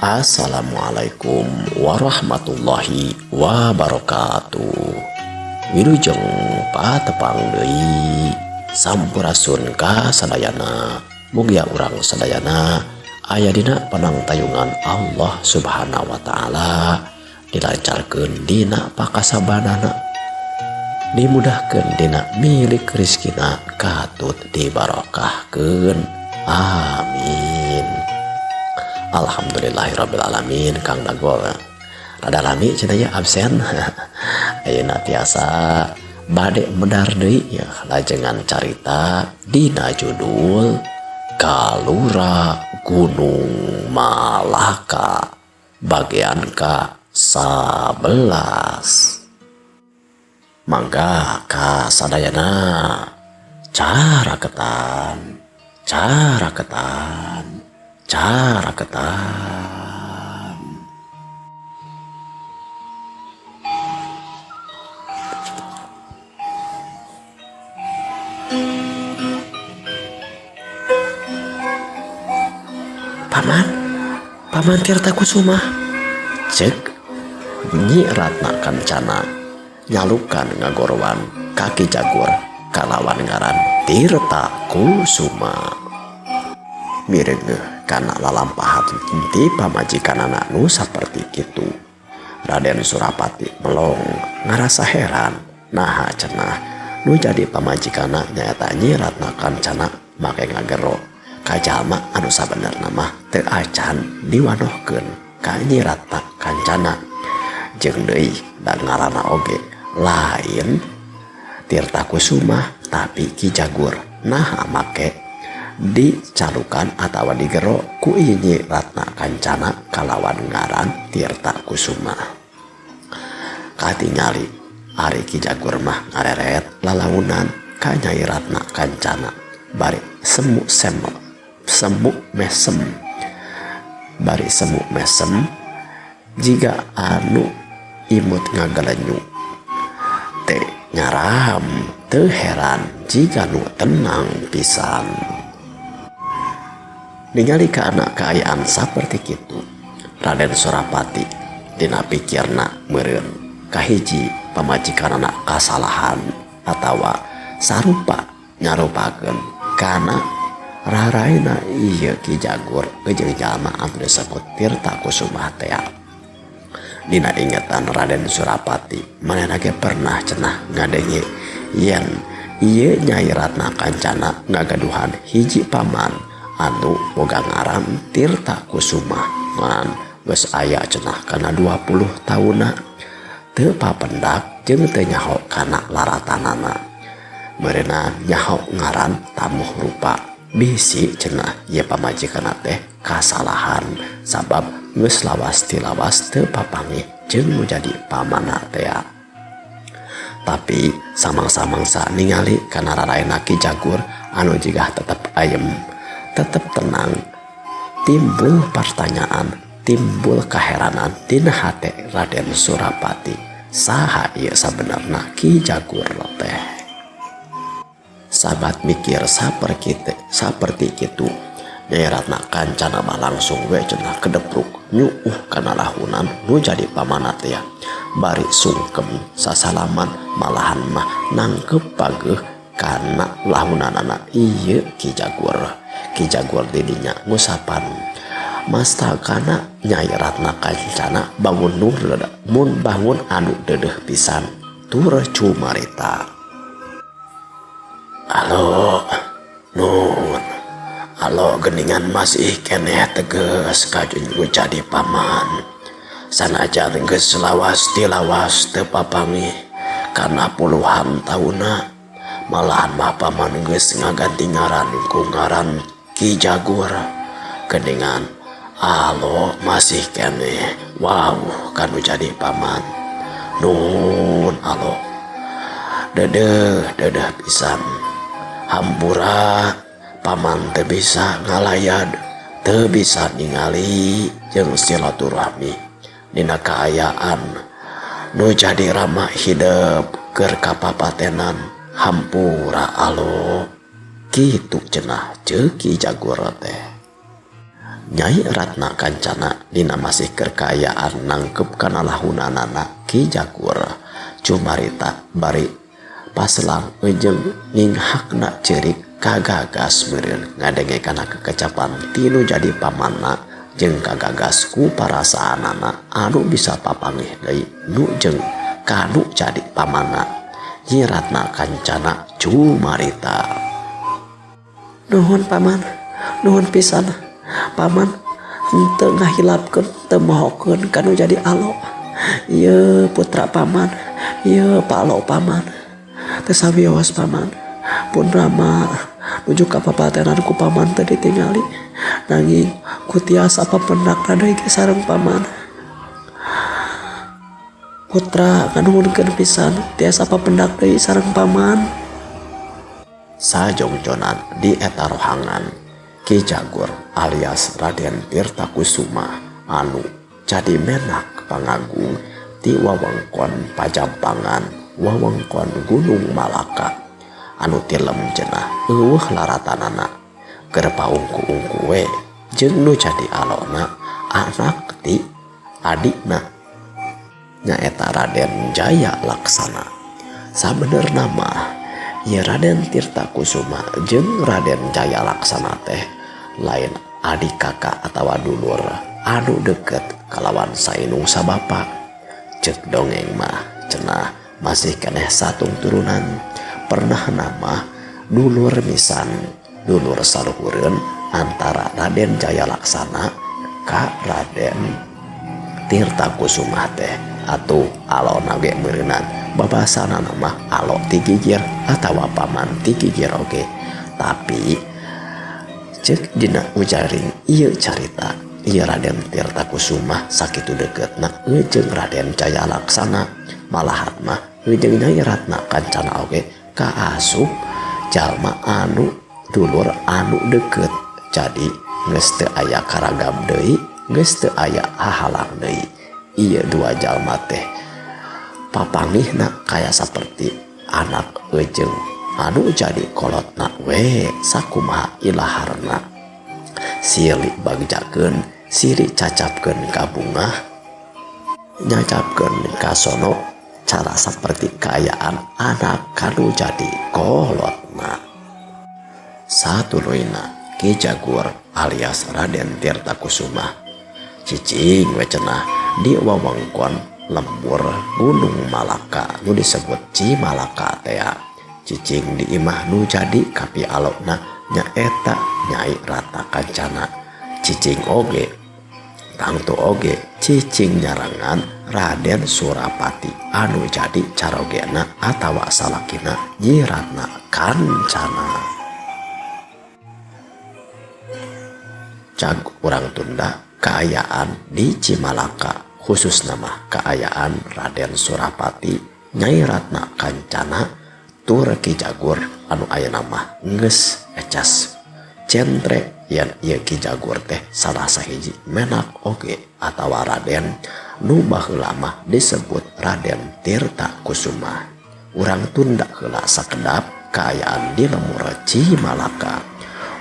Assalamualaikum warahmatullahi wabarakatuh. Wilujeng patepang deui sampurasun ka sadayana, mugia urang sadayana aya dina panangtayungan Allah Subhanahu wa taala, dilancarkeun dina pakasabanana, dimudahkeun dina milik rizkina, katut dibarokahkeun. Amin. Alhamdulillahirrabbilalamin. Kang Dagol rada lami cenanya absen. Ayeuna tiasa bade medar deui ya lajengan carita dina judul Kalura Gunung Malaka bagian ka 11. Mangga ka sadayana caraketan. Paman Tirta Kusuma, cek Nyi Ratna Kancana nyalukan ngagorwan kaki jagur kalawan ngaran Tirta Kusuma. Mireng kana lalampahan ti pamajikanana nu saperti kitu. Raden Surapati melong ngarasa heran, naha cenah nu jadi pamajikana nyaeta Nyi Ratna Kancana make ngagero ka jalma anu sabenerna mah teu acan diwanohkeun ka Nyi Ratna Kancana. Jeung deui da ngaranna oge lain Tirta Kusuma tapi Ki Jagur, nah make dicalukan atawa digero ku Nyi Ratna Kancana kalawan ngaran Tirta Kusuma. Katingali ari Ki Jagur mah ngareret lalaunan ka Nyai Ratna Kancana bari semu mesem jiga anu imut ngagalenyu teh nyaram teu heran jiga nu tenang pisan. Ningali ka anak kaayaan saperti kitu, Raden Surapati dina pikirna meureun kahiji pamajikanana kasalahan atawa sarupa nyarupakeun kana raraina ieu Ki Jagur jeung jalma anu disebut Tirta Kusuma teh. Dina ingatan Raden Surapati manehna ge pernah cenah ngadenge yen ieu Nyai Ratna Kancana ngagaduhan hiji paman anu boga ngaran Tirta Kusuma ngan geus aya cenah kana 20 tauna teu papendak jeung teu nyaho kana laratanana. Meureunna nyaho ngaran Tamuh Rupa, bisi cenah ieu pamajikanna teh kasalahan sabab geus lawas ti lawas teu papanggih jeung nu jadi pamanna teh. Tapi samang-samangsa ningali kana raraina Ki Jagur anu jigah tetep ayem, tetep tenang, timbul pertanyaan, timbul kaheranan dina hate Raden Surapati, saha ieu sabenerna Ki Jagur teh. Sahabat mikir saperti kitu, Nyai Ratna Kancana mah langsung we cenah kedepruk nyuuh kana lahunan nu jadi pamanna teh. Bari sungkem sasalaman malahan mah nangkep pageuh kana lahunanana ieu Ki Jagur. Ki Jagur didinya ngusapan mastakana Nyai Ratna Kancana bangun mun bangun anu deudeuh pisan tur cumarita. Halo, nun. Halo geningan masih keneh teges kajun jadi paman. Sanajan geus lawas tilawas teu papanggih kana puluhan tauna, malahan mah paman geus ngaganti ngaran ku ngaran Ki Jagur. Geningan halo masih keneh, wow kanu jadi paman. Nun halo. Dedeh pisan. Hampura paman teu bisa ngalayad, teu bisa ningali jeung silaturahmi dina kaayaan nu jadi ramah hidup keur kapapatenan. Hampura alo kitu cenah ceuk Ki Jagur teh. Nyai Ratna Kancana dina masih kekayaan nangkep kana lahunanana Ki Jagur cumarita bari paselang ejeng ninghakna cerik kagagas meureun ngadenge kana kekecapan tinu jadi pamanna jeung kagagas ku parasaanana anu bisa papangih deui nu jeung kanu jadi pamanna Nyi Ratna Kancana cumarita. Nuhun paman, nuhun pisan paman, henteu ngahilapkeun teu mohokeun kanu jadi alo. Ieu putra paman, ieu palo paman, teu sawios paman. Pun rama nuju ka papatenan ku paman teu ditingali, nanging ku tiasa papendakna deui ge sareng paman. Putra nganuhunkeun pisan tiasa papendak deui sareng paman. Sajongjonan di eta rohangan Ki Jagur alias Raden Tirta Kusuma anu jadi menak pangagung ti wewengkon Pajampangan wewengkon Gunung Malaka anu tilem cenah eueuh laratanana keur paungku-ungku we jeung nu jadi alona anak ti adikna nyaeta Raden Jaya Laksana. Sabenerna mah ieu Raden Tirta Kusuma jeung Raden Jaya Laksana teh lain adik kakak atawa dulur anu deket kalawan sainung sabapa. Ceuk dongeng mah cenah masih keneh satung turunan pernah nama dulur misan dulur saluhureun antara Raden Jaya Laksana ka Raden Tirta Kusuma teh atuh alona ge meureunan babasana mah alo ti gigir atawa paman ti gigir oge. Tapi ceuk dina ujaring ieu carita ieu Raden Tirta Kusuma sakitu deketna jeung Raden Jaya Laksana malahan mah jeung Nyai Ratna Kancana oge kaasup jalma anu dulur anu deket. Jadi geus teu aya karagam deui, geus teu aya hahalang deui. Iya dua jalma teh papangihna kaya saperti anak ejeng anu jadi kolotna we sakumaha ilaharna. Siri bagjakeun, siri cacapkeun ka bungah, nyacapkeun ka sono cara saperti kayaan anak kanu jadi kolotna. Satuluina Ki Jagur alias Raden Tirta Kusuma cicing we cenah di wewengkon lembur Gunung Malaka nu disebut Cimalaka teh cicing di imah nu jadi kapi alokna nyaeta Nyai Ratna Kancana. Cicing oge tangtu oge cicing nyarangan Raden Surapati anu jadi carogena atawa salakina Nyi Ratna Kancana. Cag urang Tunda kaayaan di Cimalaka khusus nama kaayaan Raden Surapati Nyai Ratna Kancana tur Ki Jagur anu aya nama geus ecas centre yen ieu Ki Jagur teh salah sahiji menak oge atawa Raden nu baheula mah disebut Raden Tirta Kusuma. Urang Tunda heula sakedap kaayaan di lemur Cimalaka.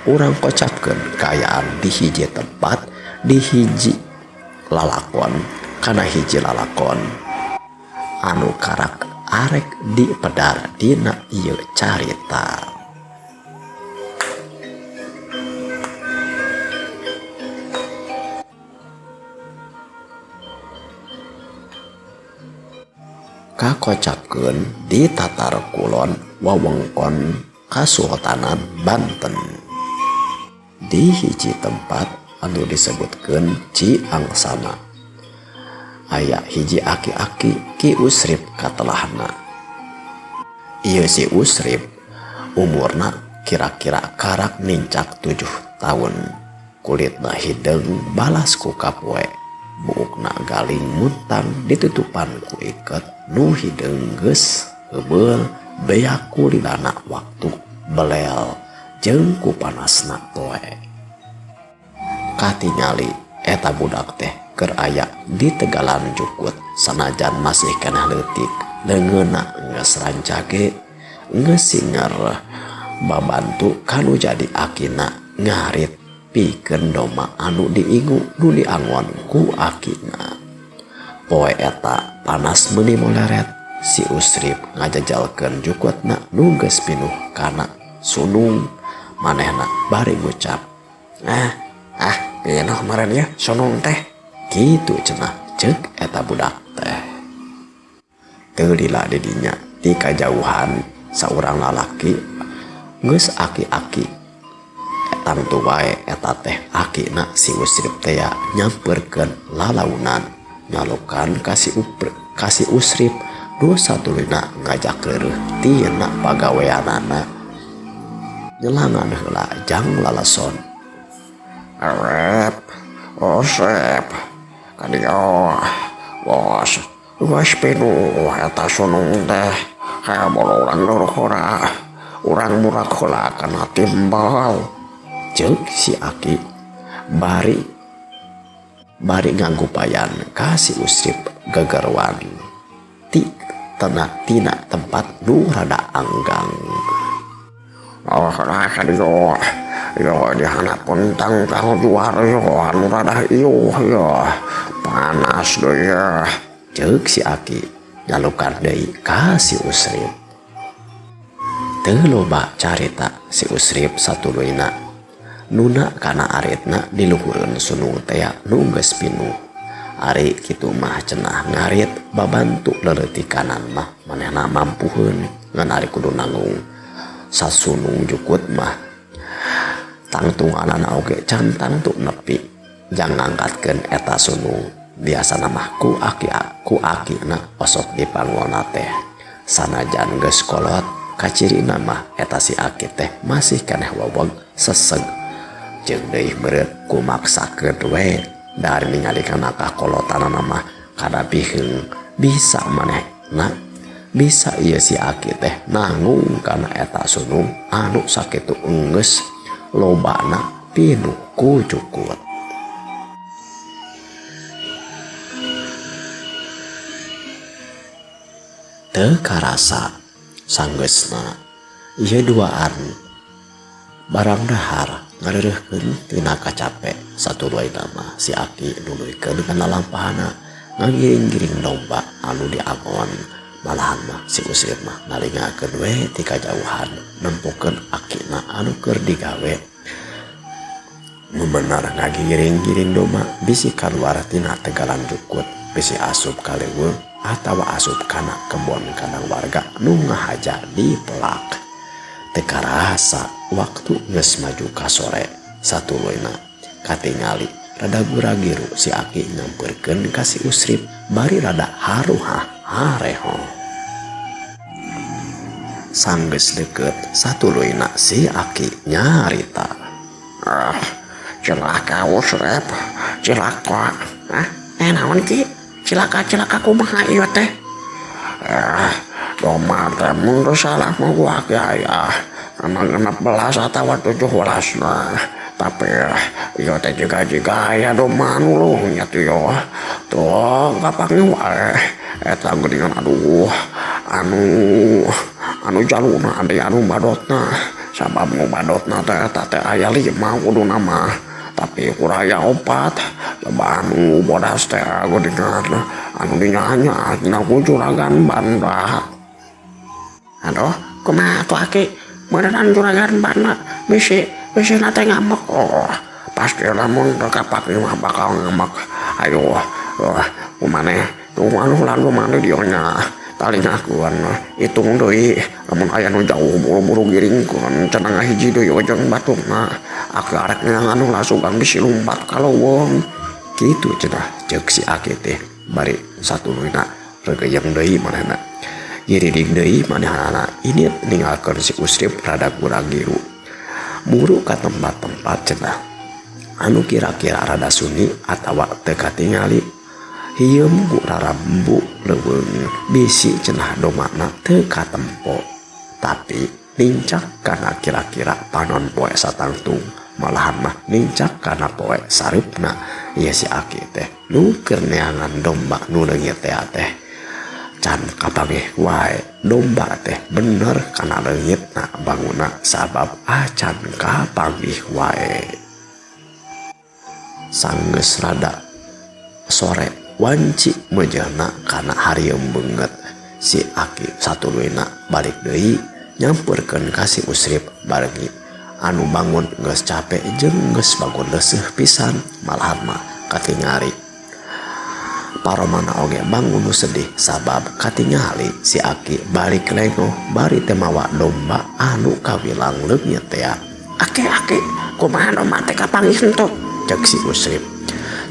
Urang kocapkeun kaayaan di hiji tempat di hiji lalakon kana hiji lalakon anu karak arek di pedar dina ieu carita. Kakocapkeun di Tatar Kulon wewengkon Kasultanan Banten di hiji tempat anu disebutkeun Ciangsana aya hiji aki-aki Ki Usrip katelahna. Ieu si Usrip umurna kira-kira karak nincak 7 tahun. Kulitna hideung balas ku kapoe, buukna galing muntang ditutupan ku iket nu hideung geus heubeul beak kulilana waktu belel jeung ku panasna poe. Katingali eta budak teh keur aya di Tegalan Jukut sanajan masih keneh leutik leungeunna geus rancage geus singer babantu kanu jadi akina ngarit pikeun doma anu diingu nu diangon ku akina. Poe eta panas meuni moleret si Usrip ngajajalkeun jukutna nu geus pinuh kana sunung. Manehna bari ngucap, pinuh meureun ya sunung teh. Kitu cenah ceuk eta budak teh. Teu lila di dinya ti kajauhan saurang lalaki geus aki-aki. Tangtu wae eta teh akina si Usrip teh nyamperkeun lalaunan nyalokan kasih Usrip nu satulina ngajak keureuh tina pagaweanana. Nyelangan heula jang lalason. Usrip, kadieu Wes pinuh eta sunung teh kabolo urang dorokora urang murak heula kana timbal. Ceuk si Aki bari nganggupayan ka si Usrip gegerwan tina tempat nu rada anggang. Kadieu dihanapun tangtang juar anu rada ieuh panas deui ya. Ceuk si Aki nyalukan deui ka si Usrip. Teu loba carita si Usrip satuluyna nuna kana aritna di luhureun sunung teh nu geus pinuh. Ari kitu mah cenah ngarit babantu leuretik kanan mah manehna mampuheun ngan ari kudu nanggung sasunung jukut mah. Tangtung anana oge can tangtu nepi jang ngangkatkeun eta sunung. Biasana mah ku akina osok di pangona teh. Sanajan geus kolot kacirina mah eta si Aki teh masih keneh weweg seseg. Jeung deui meureun kumaksakeun we dari ningalikeun kakolotanana mah kadapikeun bisa manehna bisa ieu si Aki teh nanggung kana eta sunung anu sakitu geus lobana pinuh ku jukut. Teu karasa sanggeusna ieu duaan barang dahar ngareureuhkeun tina kacape. Satuluayna mah si Aki nuluykeun kana lampahana ngagiring-giring domba anu diangon. Malahan mah si Usrip mah ngalingakeun we ti kajauhan nempukeun akina anu keur digawe. Nu bener ngagiring-giring domba bisi kaluar tina tegalan jukut bisi asup ka leuweung atawa asup kana kebon kandang warga nu ngahaja di pelak. Teu karasa waktu geus maju ka sore satuluyna katingali rada gura-giru si Aki nyampeurkeun ka si Usrip bari rada haruhah hareho. Sanggeus deukeut satuluyna si Aki nyarita, cilaka Usrip, cilaka. Naon ki? Cilaka kumaha ieu teh? Domba teh mun salah mah gua aya 16 atawa 17 nah. Tapi ieu teh juga aya domba anu luhnya teh yo. Tuh gampang wae eta geuningan aduh anu jaluna ade anu badotna. Sabab nu badotna teh eta teh aya 5 kuduna mah. Tapi kuraya 4 coba anu bodas teh geuningan anu dinyanya dina ku juragan Banda. Aduh kumaha atuh Aki beneran juragan Banda bisi nate ngambek. Pasti lamun kapak mah bakal ngambek. Ayo kumaneh tuh anu lalu mana dionya talingakeun hitung deui lamun aya nu jauh buru-buru giringkeun cenah hiji deui ojeng baturna arek anu lasugan bisi lumpat ka leuweung. Kitu cenah ceuk si Aki teh bari satuluyna regeyeng deui manehna. Giriring deui manehna ini ninggalkeun si Usrip rada gura-giru buru ka tempat-tempat cenah anu kira-kira rada sunyi atawa teu katingali. Hieum ku rarambu leuweung bisi cenah domana teu katempo tapi nincak kana kira-kira panon poe satangtung. Malahan mah nincak kana poe sareupna ieu si Aki teh nu keur neangan domba nu leungit teh can kapanggih wae domba teh bener kana leungitna banguna sabab acan kapanggih wae. sanggeus rada sore wanci mejana kana harieum beungeut si Aki satuluyna balik deui nyamperkeun ka si Usrip bargi anu bangun geus capek jeung geus bangun leuseuh pisan malahan mah katingari paromana oge bangun nu sedih sabab katingali si Aki balik lengoh bari teu mawa domba anu kawilang leungit teh. Aki kumaha domba teh kapanggih henteu cek si Usrip.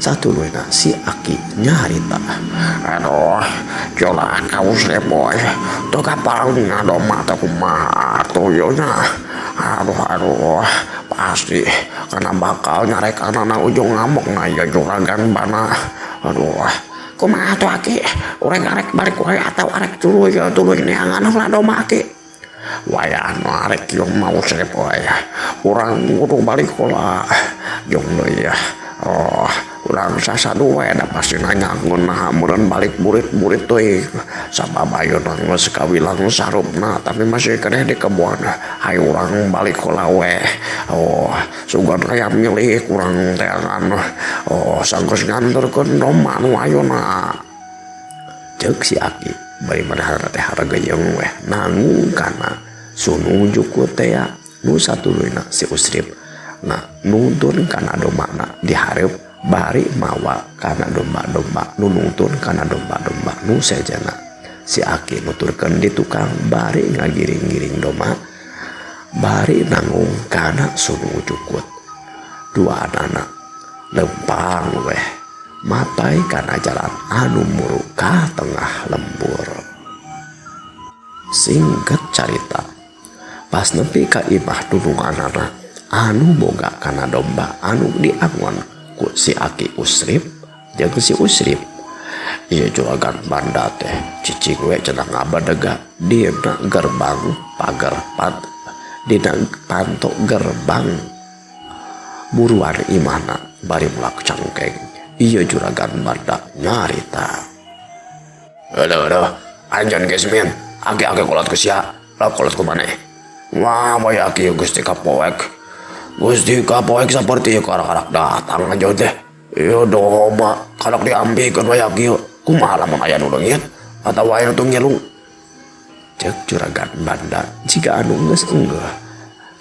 Satuluyna si Aki nyarita, aduh jolaan ka Usrip boy teu kapanggih domba teh kumaha tuyulna. Aduh pasti karena bakal nyarekanana ujung ngamuk na ieu juragan bana. Aduh kumaha tuh Aki urang arek balik wae atau arek tuluy neangan lah domba Aki. Wayah nu arek kieu mau Usrip wae urang kudu balik heula jeung deui ya. Oh urang sasadu wae da pasti nanyangeun nah meureun balik murid-murid teuing sabab ayeuna geus kawilang sarupna tapi masih keneh di kebon. Hayu urang balik heula we. Oh sugan aya milih urang teh oh sanggeus nganterkeun domba nu ayeuna ceuk si Aki bari madahana teh harageuyeung we nanggung kana sunu jukut teh nu satuluyna si Usrip na nuntun kana domana di hareup bari mawa kana domba-domba nu nuntun kana domba-domba nu sejana si Aki nuturkeun di tukang bari ngagiring-giring domba bari nanggung kana sunu jukut dua anak lempang weh mapai kana jalan anu muru ka tengah lembur. Singkat carita pas nepi ka imah dulunganana anu boga kana domba anu diangon ku si Aki Usrip jeung si Usrip ieu juragan banda teh cicing we cenah ngabadega dina gerbang pagar dina panto gerbang buruan imahna bari mulak cangkeng ieu juragan banda nyarita. Aduh anjeun geus min Aki kolot ku sia kolot ku maneh. Wah boy Aki Gusti kapoek seperti karak-karak datang aja teh. Ieu domba karak diambikeun we Aki kumaha lamun aya nu leungit atawa aya nu teu ngilung. Ceuk juragan banda jika anu geus enggeuh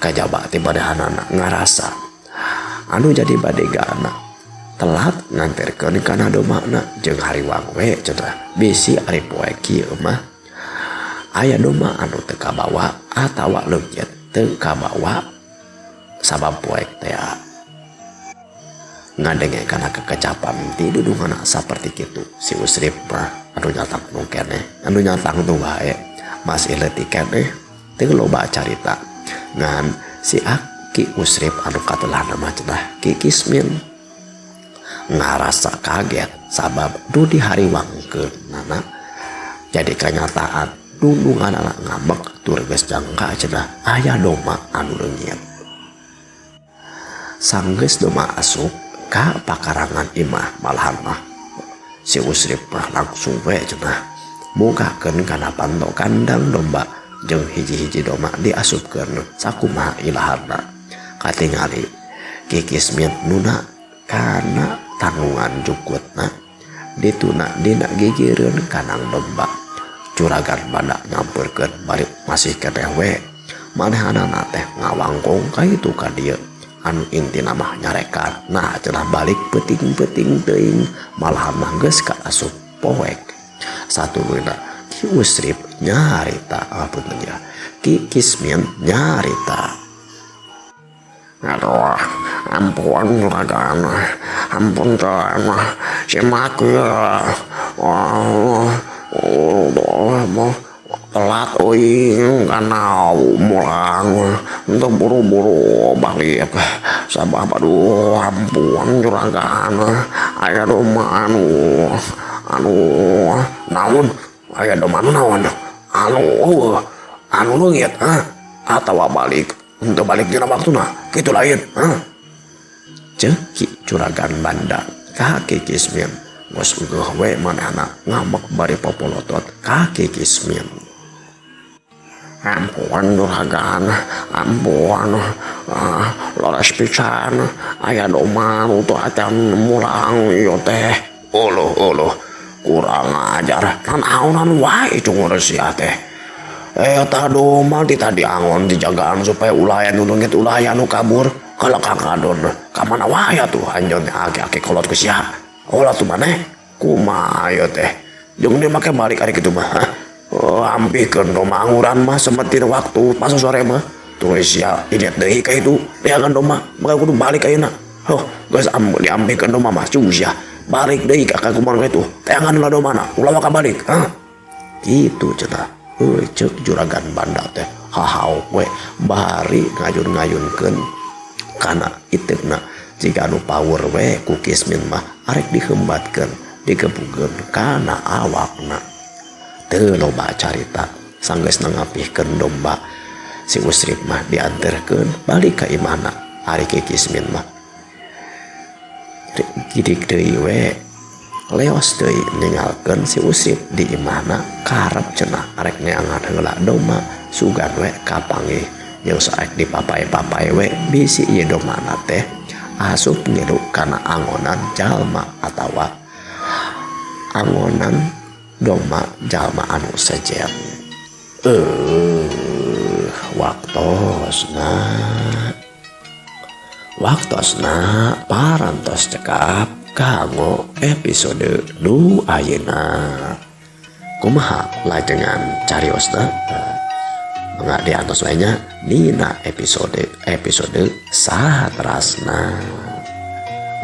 kajaba teh badahanana ngarasa anu jadi badegana telat nganterkeun kana domana jeung hariwang we cenah bisi ari poe kieu mah aya domba anu teu kabawa atawa leungit teu kabawa sabab poek teh ngadenge kana kekecapan ti dudungana saperti kitu si Usrip mah anu nyatang nu keneh anu nyatang tu wae masih leutik keneh teu loba carita ngan si Aki Usrip anu katelahna mah cenah Ki Kismin ngarasa kaget sabab nu dihariwangkeunana jadi kenyataan dudunganana ngambek tur geus jangka cenah aya domba anu leungit. Sanggeus domba asup ka pakarangan imah malahan mah si Usrip mah langsung we cenah mugakeun kana panto kandang domba jeung hiji-hiji domba diasupkeun sakumaha ilaharna katingali Ki Kismin nuna kana tanggungan jukutna dituna dina gigireun kanang domba. Juragan banda nyamperkeun bari masih keneh we manehanana teh ngawangkong ka itu ka dieu anu intina mah nyarekan nah cenah balik peuting-peuting teuing malahan mah geus kaasup poek. Satuluyna Ki Usrip nyarita apunten ya Ki Kismin nyarita. Aduh ampun juragan ampun teh si Maki telat karena mulang untuk buru-buru balik sabab aduh ampun juragan aya domba anu naon aya domba naon anu leungit atawa balik untuk balik dina waktuna kitu lain ceuk Ki juragan banda ka Ki Kismin geus eueuh we manehna ngambek bari popolotot ka Ki Kismin. Ampun juragan, ampun. Leres pisan aya domba untuk acan mulang ieu teh. Uluh kurang ajar nanaonan wae cungur sia teh. Eta domba tadi angon dijagaan supaya ulayan nu ngeut ulayan nu kabur kalau kakadon ka mana wae tuh anjeun ake-ake kolot ku sia. Ulah tuh maneh kumaha ieu teh. Jeung dia make balik ari kitu mah. Ampikeun domba anguran mah semetin waktu pas sore mah. Tuh sia idet deui ka itu deangan domba maka kudu balik ayeuna. Geus diampikeun domba mah sia. Balik deui ka kumaha kitu. Deangan ulah domana ulah ka balik. Gitu cenah. Ceuk juragan banda teh hahau we bari ngayun-ngayunkeun kana iteuna jiga anu power we ku Kismin mah arek dihembatkeun digebugeun kana awakna. Teu loba carita sanggeus ngapihkeun domba si Usrip mah dianterkeun balik ka imahna ari ki Kismin mah gidik deui we leos deui ninggalkeun si Usrip di imahna karep cenah arek neangan heula domba sugan we kapanggih jeung saek dipapae-papae we bisi ieu domana teh asup ngiru kana angonan jalma atawa angonan domba jalma anu sejen. Waktosna parantos cekap kanggo episode nu ayeuna. Kumaha lajengan cariosna? Mangga diantos wae nya dina episode saterasna.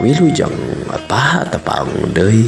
Wilujeng tepang deui.